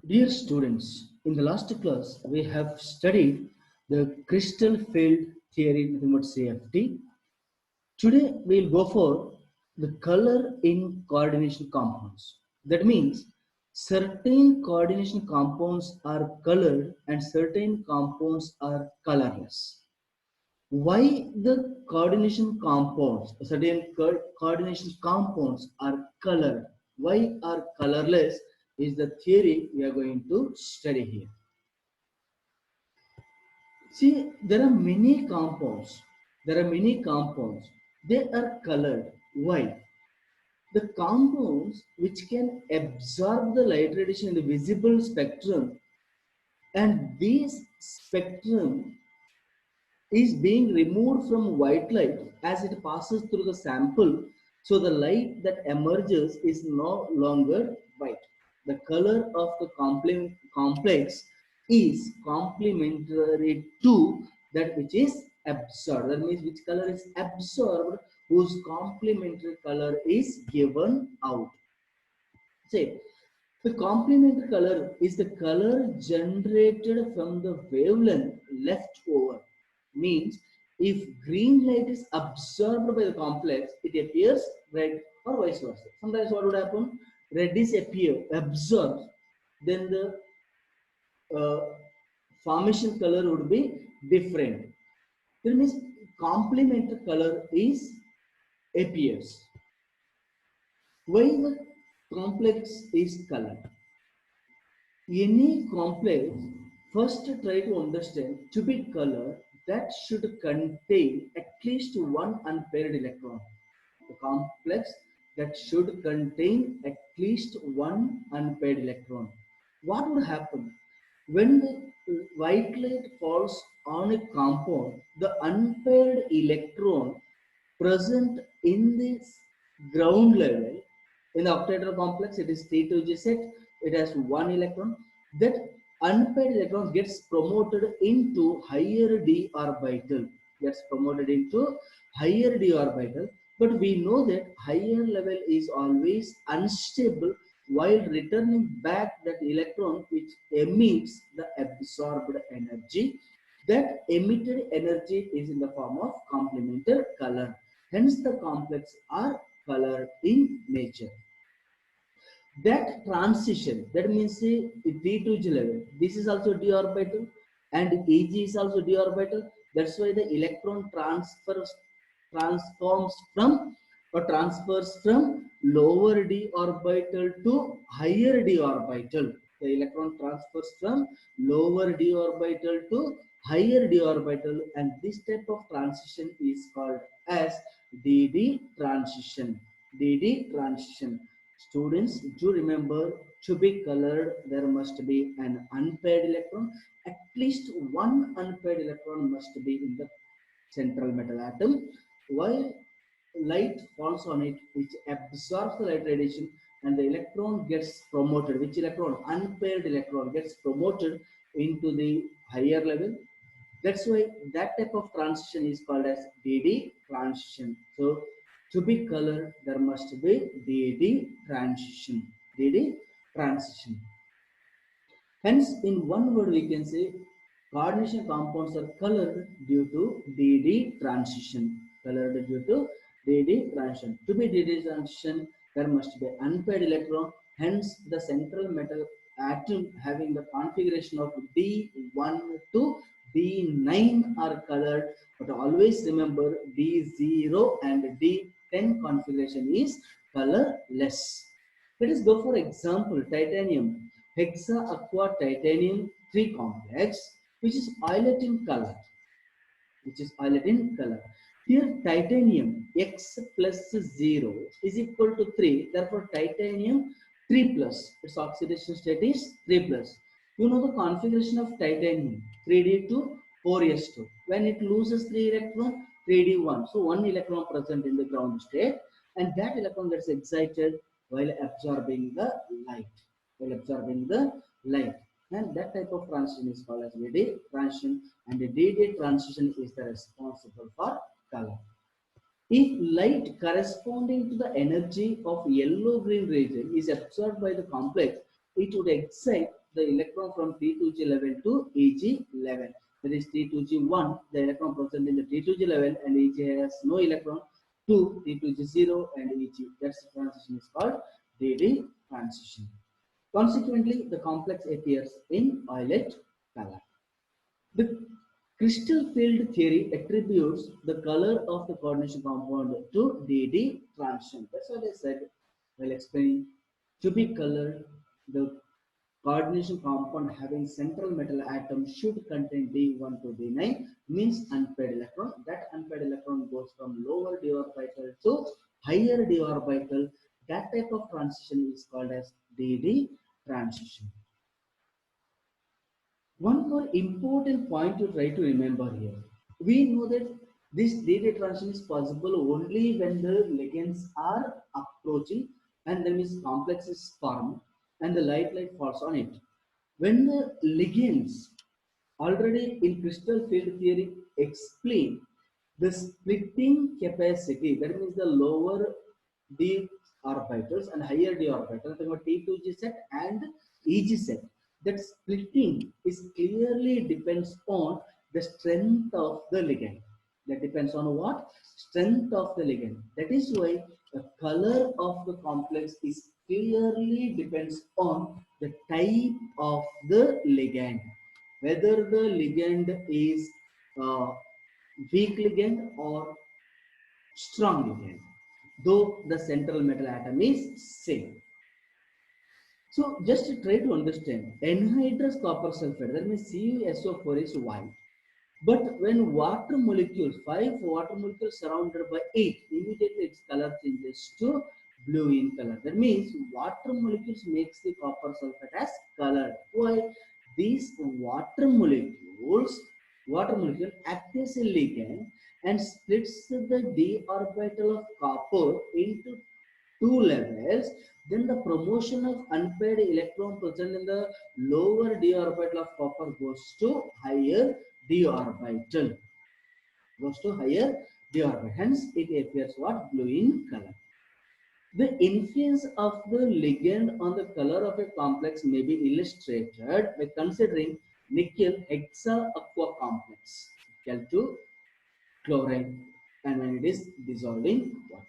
Dear students, in the last class we have studied the crystal field theory, nothing but CFT. Today we will go for the color in coordination compounds. That means certain coordination compounds are colored and certain compounds are colorless. Why the coordination compounds, certain coordination compounds are colored, why are colorless is the theory we are going to study here. See, there are many compounds. There are many compounds. They are colored. Why? The compounds which can absorb the light radiation in the visible spectrum, and this spectrum is being removed from white light as it passes through the sample. So the light that emerges is no longer white. The color of the complex is complementary to that which is absorbed. That means which color is absorbed, whose complementary color is given out. Say, the complementary color is the color generated from the wavelength left over. Means if green light is absorbed by the complex, it appears red or vice versa. Sometimes what would happen? Red is absorbed, then the uh, formation color would be different. That means complementary color is appears. Why the complex is colored? Any complex, first try to understand to be color that should contain at least one unpaired electron. The complex that should contain at least one unpaired electron. What would happen when the white light falls on a compound? The unpaired electron present in the ground level in the octahedral complex, it is T2G set, it has one electron. That unpaired electron gets promoted into higher d orbital, gets promoted into higher d orbital. But we know that higher level is always unstable, while returning back that electron which emits the absorbed energy. That emitted energy is in the form of complementary color. Hence, the complex are colored in nature. That transition, that means D to G level, this is also d orbital and Eg is also d orbital. That's why the electron transforms from or transfers from lower d orbital to higher d orbital. The electron transfers from lower d orbital to higher d orbital, and this type of transition is called as dd transition. dd transition. Students, do remember, to be colored, there must be an unpaired electron. At least one unpaired electron must be in the central metal atom. While light falls on it, which absorbs the light radiation, and the electron gets promoted. Which electron? Unpaired electron gets promoted into the higher level. That's why that type of transition is called as DD transition. So to be colored, there must be DD transition. DD transition. Hence, in one word, we can say coordination compounds are colored due to DD transition. Colored due to DD transition. To be DD transition, there must be unpaired electron. Hence, the central metal atom having the configuration of D1 to D9 are colored. But always remember D0 and D10 configuration is colorless. Let us go for example, titanium, hexa aqua titanium 3 complex, which is violet in color, which is violet in color. Here titanium X plus 0 is equal to 3, therefore titanium 3 plus, its oxidation state is 3 plus. You know the configuration of titanium, 3d to 4s2. When it loses 3 electron, 3d1. So 1 electron present in the ground state, and that electron gets excited while absorbing the light. While absorbing the light. And that type of transition is called as DD transition, and the DD transition is the responsible for color. If light corresponding to the energy of yellow-green region is absorbed by the complex, it would excite the electron from T2G level to EG level. That is T2G1, the electron present in the T2G level, and EG has no electron, to T2G0 and EG. That's the transition is called DD transition. Consequently, the complex appears in violet color. The crystal field theory attributes the color of the coordination compound to DD transition. That's what I said while explaining. To be colored, the coordination compound having central metal atom should contain D1 to D9, means unpaired electron. That unpaired electron goes from lower d orbital to higher d orbital. That type of transition is called as DD transition. One more important point to try to remember here. We know that this DD transition is possible only when the ligands are approaching and then this complex is formed and the light falls on it. When the ligands already in crystal field theory explain the splitting capacity, that means the lower d orbitals and higher d orbitals, T2G set and EG set. That splitting is clearly depends on the strength of the ligand. That depends on what? Strength of the ligand. That is why the color of the complex is clearly depends on the type of the ligand. Whether the ligand is weak ligand or strong ligand, though the central metal atom is same. So just to try to understand, anhydrous copper sulfate, that means CuSO4 is white. But when water molecules, 5 water molecules surrounded by 8, immediately its color changes to blue in color. That means water molecules makes the copper sulfate as colored. Why? These water molecule act as a ligand and splits the d orbital of copper into two levels. Then the promotion of unpaired electron present in the lower d orbital of copper goes to higher d orbital. Hence, it appears what? Blue in color. The influence of the ligand on the color of a complex may be illustrated by considering nickel hexa aqua complex, nickel to chloride, and when it is dissolving water.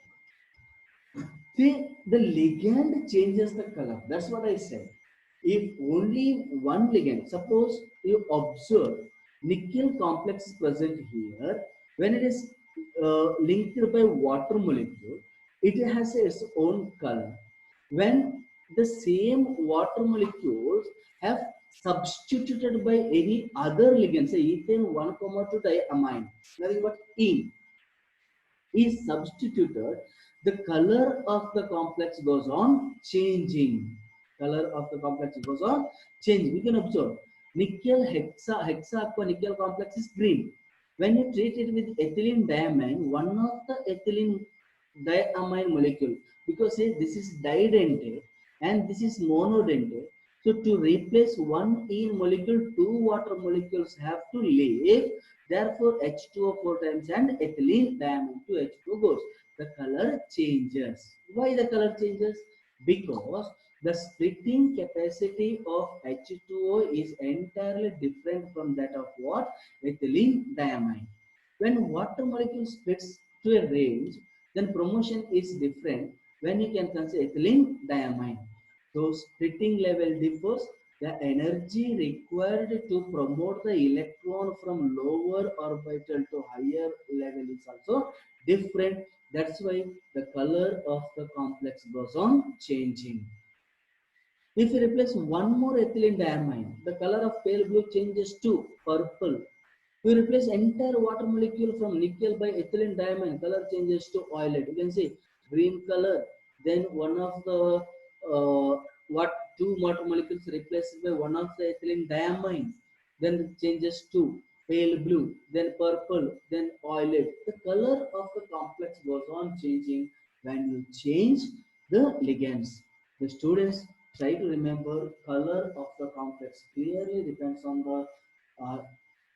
See, the ligand changes the color. That's what I said. If only one ligand, suppose you observe nickel complex is present here, when it is linked by water molecule, it has its own color. When the same water molecules have substituted by any other ligand, say ethane 1,2 diamine, nothing but ene, is substituted, the color of the complex goes on changing. Color of the complex goes on changing. We can observe nickel hexa aqua nickel complex is green. When you treat it with ethylene diamine, one of the ethylene diamine molecule, because say, this is didentate and this is monodentate. So to replace one ene molecule, two water molecules have to leave. Therefore, H2O 4 times and ethylene diamine to H2 goes. The color changes. Why the color changes? Because the splitting capacity of H2O is entirely different from that of what? Ethylene diamine. When water molecule splits to a range, then promotion is different when you can consider ethylene diamine. So splitting level differs. The energy required to promote the electron from lower orbital to higher level is also different. That's why the color of the complex goes on changing. If you replace one more ethylene diamine, the color of pale blue changes to purple. We replace entire water molecule from nickel by ethylene diamine, color changes to violet. You can see green color. Then one of the what two water molecules replaced by one of the ethylene diamine. Then it changes to pale blue, then purple, then violet. The color of the complex goes on changing when you change the ligands. The students try to remember color of the complex clearly depends on the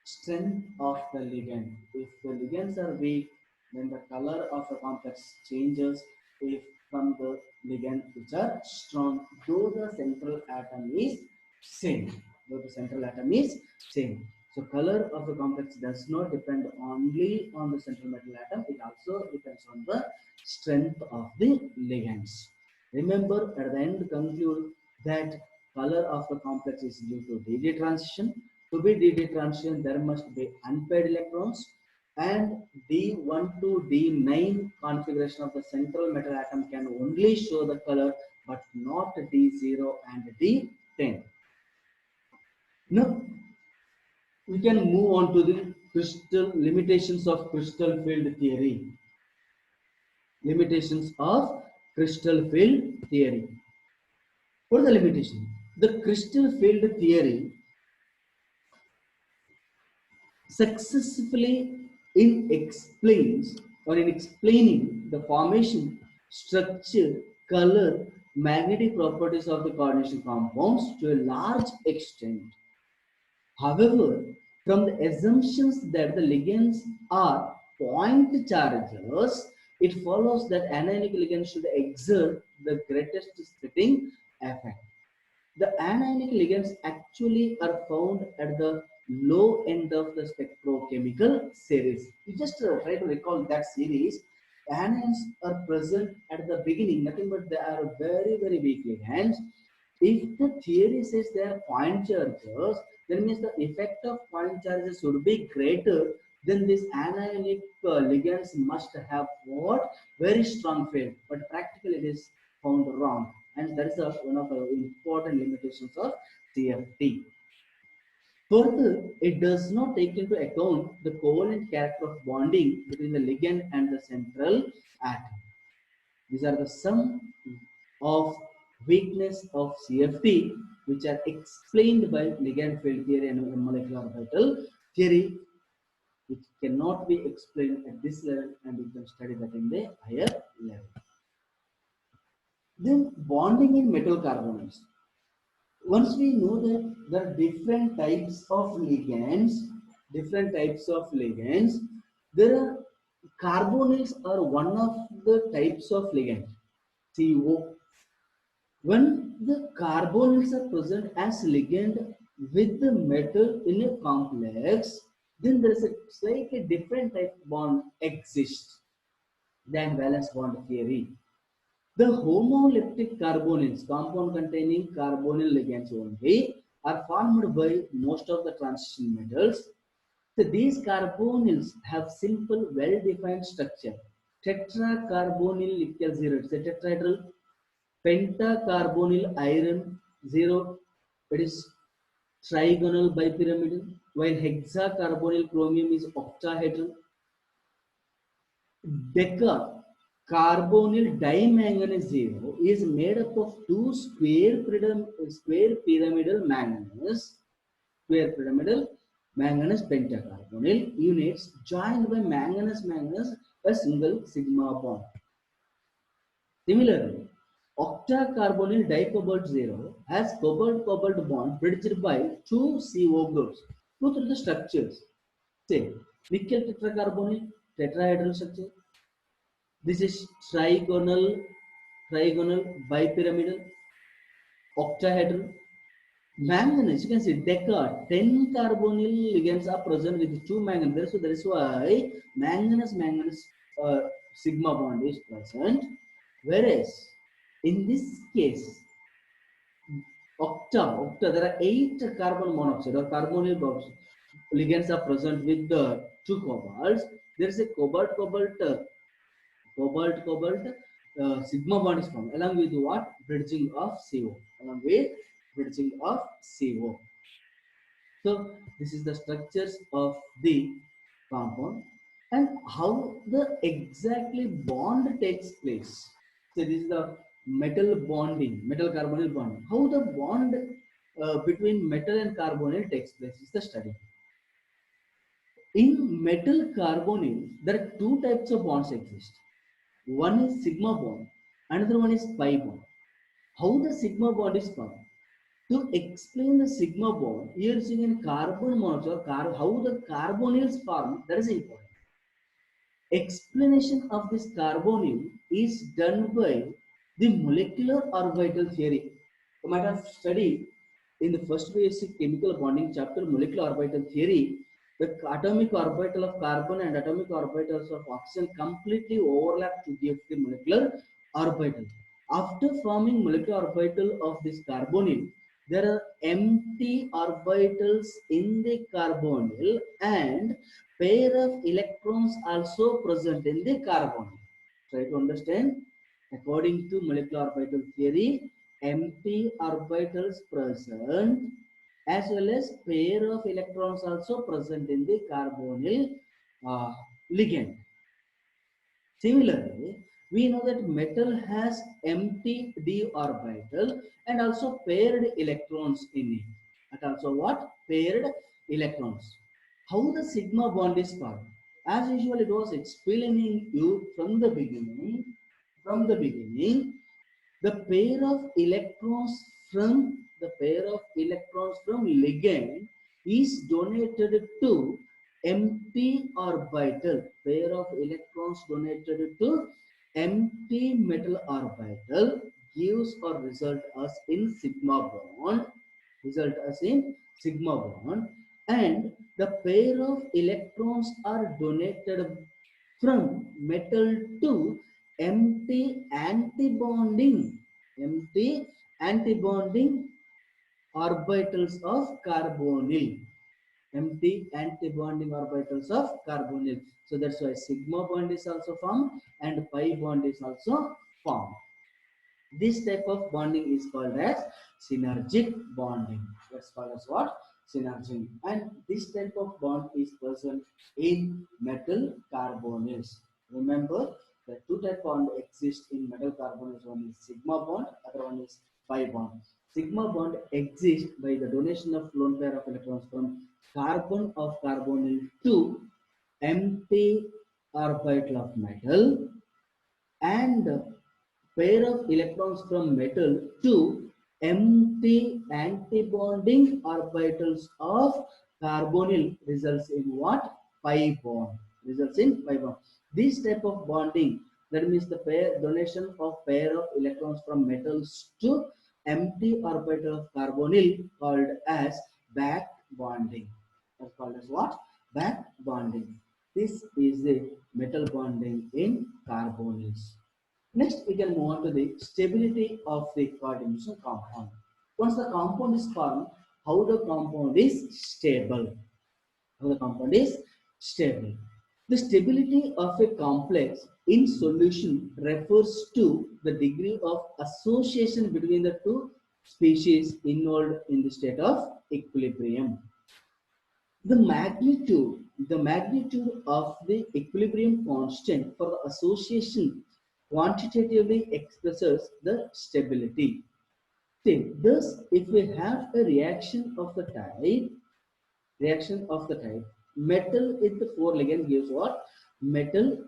strength of the ligand. If the ligands are weak, then the color of the complex changes. If from the ligand which are strong, though the central atom is same. Both the central atom is same. So color of the complex does not depend only on the central metal atom. It also depends on the strength of the ligands. Remember, at the end, conclude that color of the complex is due to DD transition. To be DD transition, there must be unpaired electrons, and D1 to D9 configuration of the central metal atom can only show the color, but not D0 and D10. Now, we can move on to the crystal limitations of crystal field theory. Limitations of crystal field theory. What is the limitation? The crystal field theory successfully in explaining the formation, structure, color, magnetic properties of the coordination compounds to a large extent. However, from the assumptions that the ligands are point charges, it follows that anionic ligands should exert the greatest splitting effect. The anionic ligands actually are found at the low end of the spectrochemical series. You just try to recall that series. Anions are present at the beginning, nothing but they are very, very weak ligands. If the theory says they are point charges, then means the effect of point charges should be greater than this anionic ligands must have what very strong field. But practically it is found wrong, and that is one of the important limitations of CFT. Further, it does not take into account the covalent character of bonding between the ligand and the central atom. These are the sum of weakness of CFT, which are explained by ligand field theory and molecular orbital theory, which cannot be explained at this level, and you can study that in the higher level. Then bonding in metal carbonyls. Once we know that there are different types of ligands, there are carbonyls are one of the types of ligand, CO. When the carbonyls are present as ligand with the metal in a complex, then there is a slightly different type of bond exists than valence bond theory. The homoleptic carbonyls, compound containing carbonyl ligands only, are formed by most of the transition metals. So these carbonyls have simple, well-defined structure. Tetracarbonyl nickel 0, it's a tetrahedral. Pentacarbonyl iron 0, it is trigonal bipyramidal. While hexacarbonyl chromium is octahedral. Deca carbonyl dimanganese 0 is made up of two square pyramidal manganese pentacarbonyl units joined by manganese a single sigma bond. Similarly, octacarbonyl dicobalt 0 has cobalt-cobalt bond bridged by two CO groups. Go through the structures. Say, nickel tetracarbonyl tetrahedral structure. This is trigonal bipyramidal octahedral. Manganese, you can see deca 10 carbonyl ligands are present with two manganese. So that is why manganese sigma bond is present. Whereas in this case, there are 8 carbon monoxide or carbonyl ligands are present with the two cobalts. There is a cobalt sigma bond is formed along with what bridging of CO. So this is the structures of the compound and how the exactly bond takes place. So this is the metal carbonyl bonding, how the bond between metal and carbonyl takes place is the study. In metal carbonyl there are two types of bonds exist. One is sigma bond, another one is pi bond. How the sigma bond is formed? To explain the sigma bond, here using in carbon monoxide, how the carbonyls form, that is important. Explanation of this carbonyl is done by the molecular orbital theory. You might have studied in the first basic chemical bonding chapter, molecular orbital theory, the atomic orbital of carbon and atomic orbitals of oxygen completely overlap to give the molecular orbital. After forming molecular orbital of this carbonyl, there are empty orbitals in the carbonyl and pair of electrons also present in the carbonyl. Try to understand. According to molecular orbital theory, empty orbitals present as well as pair of electrons also present in the carbonyl ligand. Similarly, we know that metal has empty d orbital and also paired electrons in it. And also what? Paired electrons. How the sigma bond is formed? As usual, it was explaining you from the beginning. The pair of electrons from ligand is donated to empty orbital. Pair of electrons donated to empty metal orbital gives or result us in sigma bond. And the pair of electrons are donated from metal to empty antibonding orbitals of carbonyl. Empty antibonding orbitals of carbonyl. So that's why sigma bond is also formed and pi bond is also formed. This type of bonding is called as synergic bonding. That's called as what? Synergy. And this type of bond is present in metal carbonyls. Remember, the two type bond exist in metal carbonyls. One is sigma bond, other one is pi bond. Sigma bond exists by the donation of lone pair of electrons from carbon of carbonyl to empty orbital of metal and pair of electrons from metal to empty antibonding orbitals of carbonyl results in what? Pi bond. Results in pi bond. This type of bonding, that means the donation of pair of electrons from metals to empty orbital of carbonyl, called as back bonding. That's called as what? Back bonding. This is the metal bonding in carbonyls. Next, we can move on to the stability of the coordination compound. Once the compound is formed, how the compound is stable? The stability of a complex in solution refers to the degree of association between the two species involved in the state of equilibrium. The magnitude of the equilibrium constant for the association quantitatively expresses the stability. See, thus, if we have a reaction of the type, metal with the 4 ligand gives what? Metal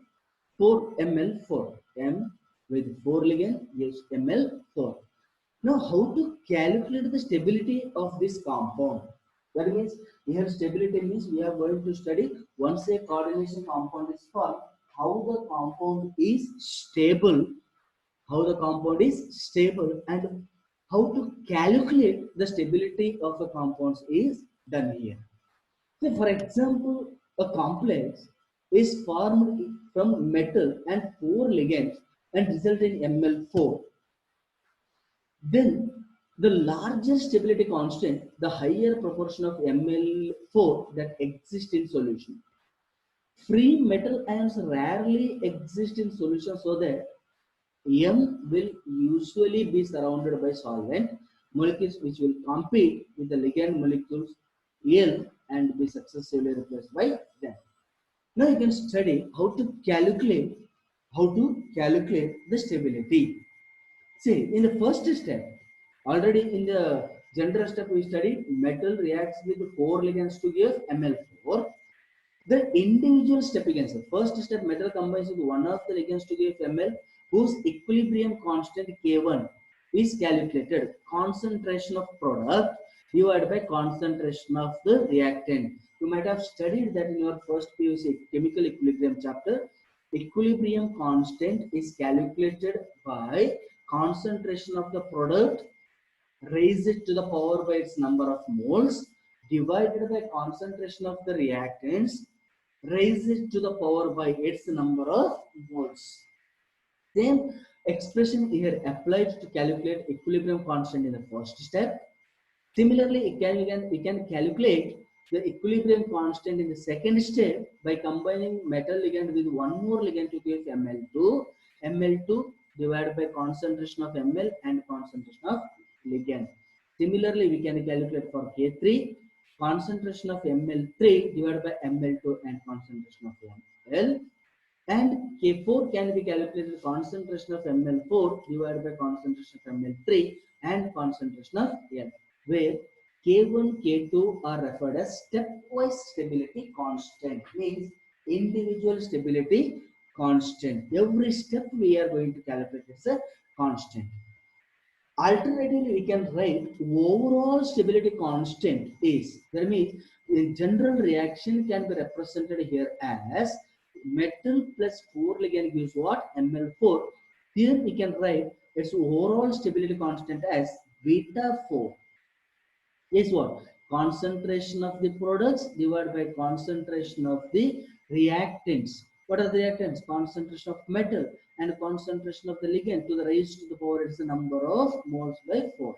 4Ml4. M with 4 ligand gives Ml4. Now, how to calculate the stability of this compound? That means here stability means we are going to study once a coordination compound is formed, how the compound is stable, and how to calculate the stability of a compound is done here. So, for example, a complex is formed from metal and 4 ligands and result in Ml4. Then the larger stability constant, the higher proportion of Ml4 that exists in solution. Free metal ions rarely exist in solution, so that M will usually be surrounded by solvent molecules which will compete with the ligand molecules L and be successfully replaced by them. Now you can study how to calculate the stability. See, in the first step, already in the general step we studied metal reacts with 4 ligands to give Ml4. The individual step you can say, first step metal combines with one of the ligands to give Ml, whose equilibrium constant K1 is calculated. Concentration of product divided by concentration of the reactant. You might have studied that in your first PUC chemical equilibrium chapter. Equilibrium constant is calculated by concentration of the product raise it to the power by its number of moles divided by concentration of the reactants, raise it to the power by its number of moles. Same expression here applied to calculate equilibrium constant in the first step. Similarly, we can calculate the equilibrium constant in the second step by combining metal ligand with one more ligand to give Ml2. Ml2 divided by concentration of Ml and concentration of ligand. Similarly, we can calculate for K3 concentration of Ml3 divided by Ml2 and concentration of Ml. And K4 can be calculated concentration of Ml4 divided by concentration of Ml3 and concentration of N, where K1, K2 are referred as stepwise stability constant, means individual stability constant. Every step we are going to calculate as a constant. Alternatively, we can write overall stability constant is, that means in general reaction can be represented here as metal plus 4 ligand gives what? Ml4. Here we can write its overall stability constant as beta 4 is what? Concentration of the products divided by concentration of the reactants. What are the reactants? Concentration of metal and concentration of the ligand to the raised to the power, it's the number of moles by 4.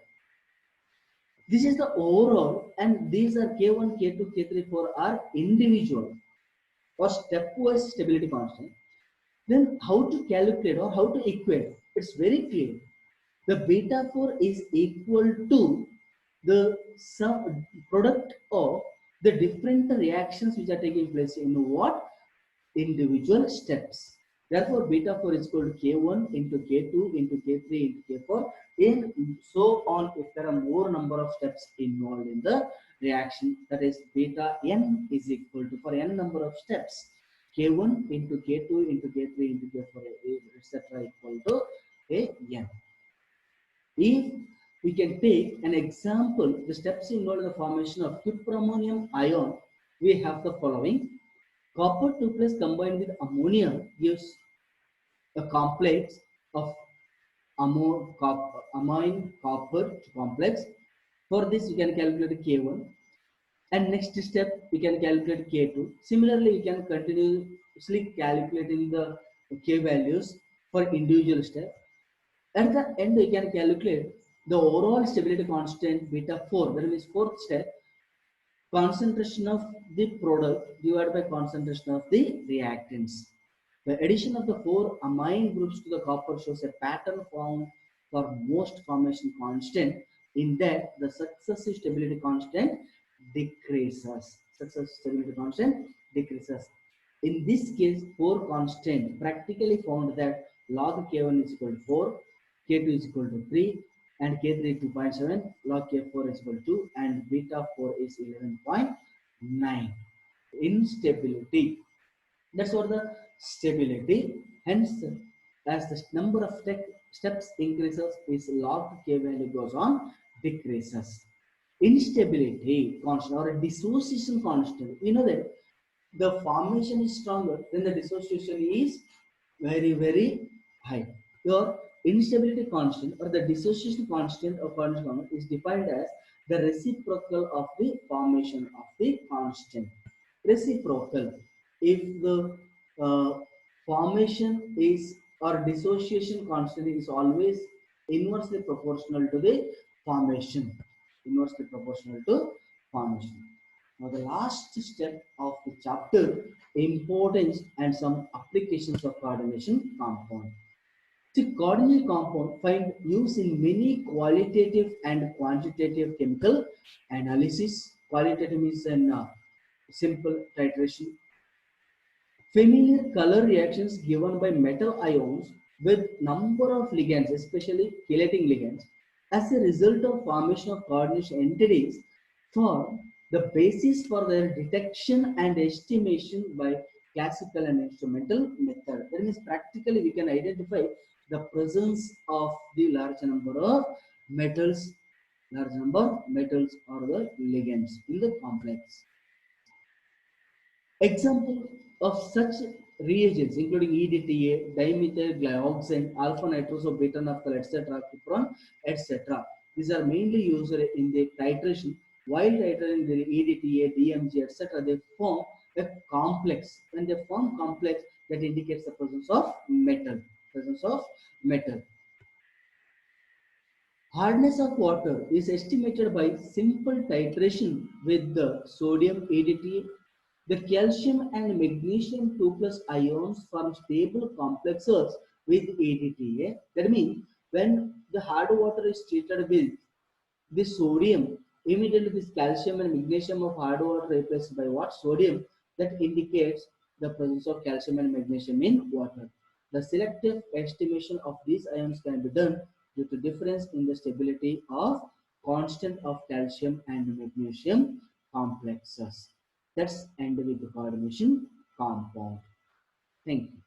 This is the overall, and these are K1, K2, K3, 4 are individual or stepwise stability constant. Then how to calculate or how to equate? It's very clear. The beta 4 is equal to the sum product of the different reactions which are taking place in what? Individual steps. Therefore, beta 4 is equal to K1 into K2 into K3 into K4 and so on if there are more number of steps involved in the reaction. That is beta n is equal to, for n number of steps, K1 into K2 into K3 into K4 etc. equal to a n. If we can take an example, the steps involved in the formation of cuprammonium ion, we have the following. Copper 2 plus combined with ammonia gives a complex of amine copper complex. For this, we can calculate K1. And next step, we can calculate K2. Similarly, we can continuously calculating the K values for individual step. At the end, we can calculate the overall stability constant beta 4. That is fourth step. Concentration of the product divided by concentration of the reactants. The addition of the 4 amine groups to the copper shows a pattern found for most formation constant, in that the successive stability constant decreases. Successive stability constant decreases. In this case, 4 constant practically found that log K1 is equal to 4, K2 is equal to 3, and K3 2.7, log K4 is equal to 2, and beta 4 is 11.9. Instability. That's what the stability. Hence, as the number of steps increases, its log K value goes on decreases. Instability constant or a dissociation constant. You know that the formation is stronger, then the dissociation is very, very high. Your instability constant or the dissociation constant of constant is defined as the reciprocal of the formation of the constant. Reciprocal. If the formation is or dissociation constant is always inversely proportional to the formation. Inversely proportional to formation. Now the last step of the chapter, importance and some applications of coordination compound. The coordination compound find use in many qualitative and quantitative chemical analysis. Qualitative is an simple titration. Familiar color reactions given by metal ions with number of ligands, especially chelating ligands, as a result of formation of coordination entities form the basis for their detection and estimation by classical and instrumental method. That means practically we can identify the presence of the large number of metals, or the ligands in the complex. Example of such reagents including EDTA, dimethyl glyoxane, alpha nitroso, beta naphthalate, etc., cupron, etc. These are mainly used in the titration. While titrating the EDTA, DMG, etc., they form a complex. When they form complex, that indicates the presence of metal. Presence of metal. Hardness of water is estimated by simple titration with the sodium EDTA. The calcium and magnesium 2 plus ions form stable complexes with EDTA. That means when the hard water is treated with this sodium, immediately this calcium and magnesium of hard water replaced by what? Sodium. That indicates the presence of calcium and magnesium in water. The selective estimation of these ions can be done due to difference in the stability of constant of calcium and magnesium complexes. That's end with the coordination compound. Thank you.